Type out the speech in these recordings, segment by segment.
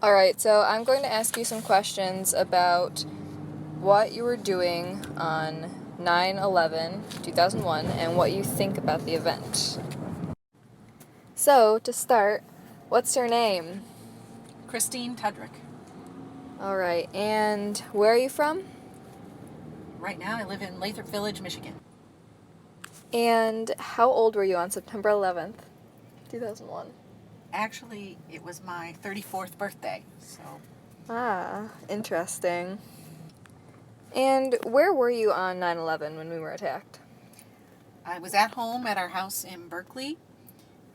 Alright, so I'm going to ask you some questions about what you were doing on 9/11/2001 and what you think about the event. So, to start, what's your name? Christine Tudrick. Alright, and where are you from? Right now I live in Lathrop Village, Michigan. And how old were you on September 11th, 2001? Actually, it was my 34th birthday, so Ah, interesting. And where were you on 9/11 when we were attacked? I was at home at our house in Berkeley,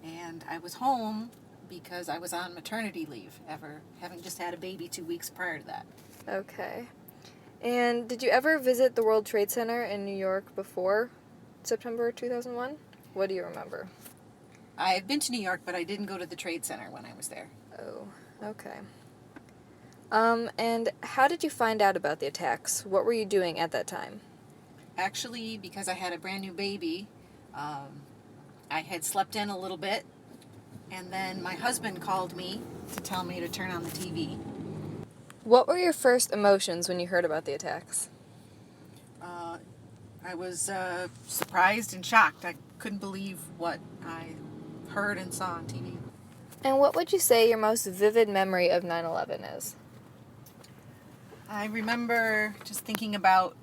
and I was home because I was on maternity leave, having just had a baby 2 weeks prior to that. Okay. And did you ever visit the World Trade Center in New York before September 2001? What do you remember? I had been to New York, but I didn't go to the Trade Center when I was there. Oh, okay. And how did you find out about the attacks? What were you doing at that time? Actually, because I had a brand new baby, I had slept in a little bit, and then my husband called me to tell me to turn on the TV. What were your first emotions when you heard about the attacks? I was surprised and shocked. I couldn't believe what I heard and saw on TV. And what would you say your most vivid memory of 9/11 is? I remember just thinking about,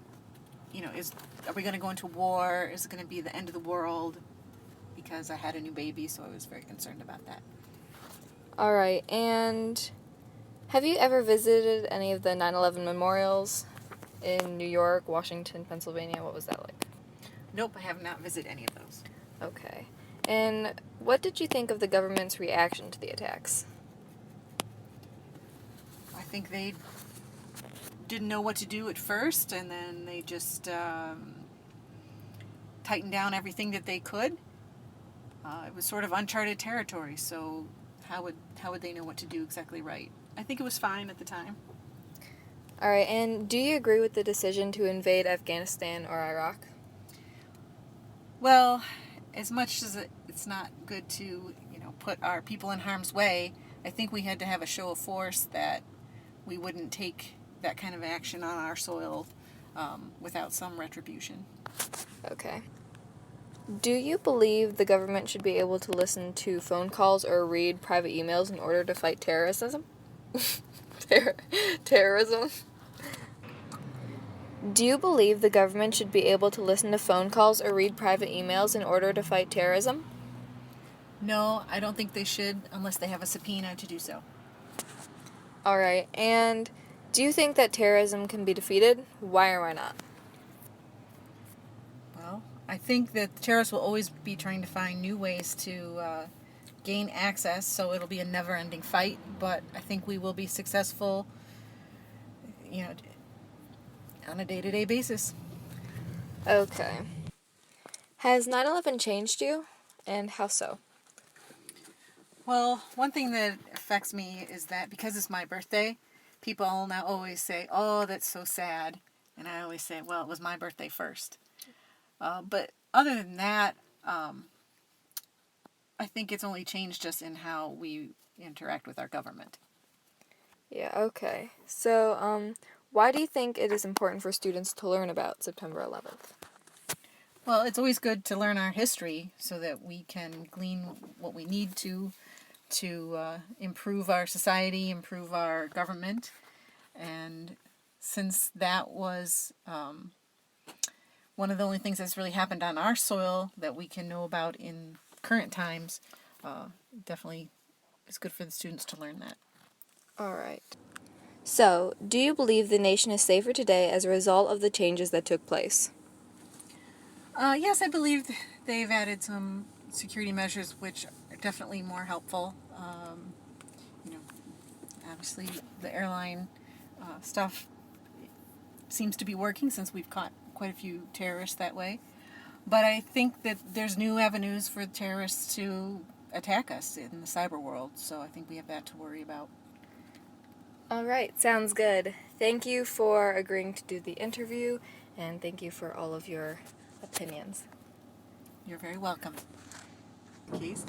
are we going to go into war? Is it going to be the end of the world? Because I had a new baby, so I was very concerned about that. Alright, and have you ever visited any of the 9/11 memorials in New York, Washington, Pennsylvania? What was that like? Nope, I have not visited any of those. Okay. And what did you think of the government's reaction to the attacks? I think they didn't know what to do at first, and then they just tightened down everything that they could. It was sort of uncharted territory, so how would they know what to do exactly right? I think it was fine at the time. Alright, and do you agree with the decision to invade Afghanistan or Iraq? Well, as much as it's not good to, put our people in harm's way, I think we had to have a show of force that we wouldn't take that kind of action on our soil without some retribution. Okay. Do you believe the government should be able to listen to phone calls or read private emails in order to fight terrorism? Terrorism? Do you believe the government should be able to listen to phone calls or read private emails in order to fight terrorism? No, I don't think they should unless they have a subpoena to do so. Alright, and do you think that terrorism can be defeated? Why or why not? Well, I think that the terrorists will always be trying to find new ways to gain access, so it'll be a never-ending fight, but I think we will be successful, on a day-to-day basis. Okay. Has 9/11 changed you, and how so? Well, one thing that affects me is that because it's my birthday, people now always say, "Oh, that's so sad," and I always say, "Well, it was my birthday first." But other than that, I think it's only changed just in how we interact with our government. Yeah, okay. So, why do you think it is important for students to learn about September 11th? Well, it's always good to learn our history so that we can glean what we need to improve our society, improve our government. And since that was one of the only things that's really happened on our soil that we can know about in current times, definitely it's good for the students to learn that. Alright. So, do you believe the nation is safer today as a result of the changes that took place? Yes, I believe they've added some security measures which are definitely more helpful. You know, Obviously the airline stuff seems to be working since we've caught quite a few terrorists that way. But I think that there's new avenues for terrorists to attack us in the cyber world, so I think we have that to worry about. Alright, sounds good. Thank you for agreeing to do the interview, and thank you for all of your opinions. You're very welcome. Keys?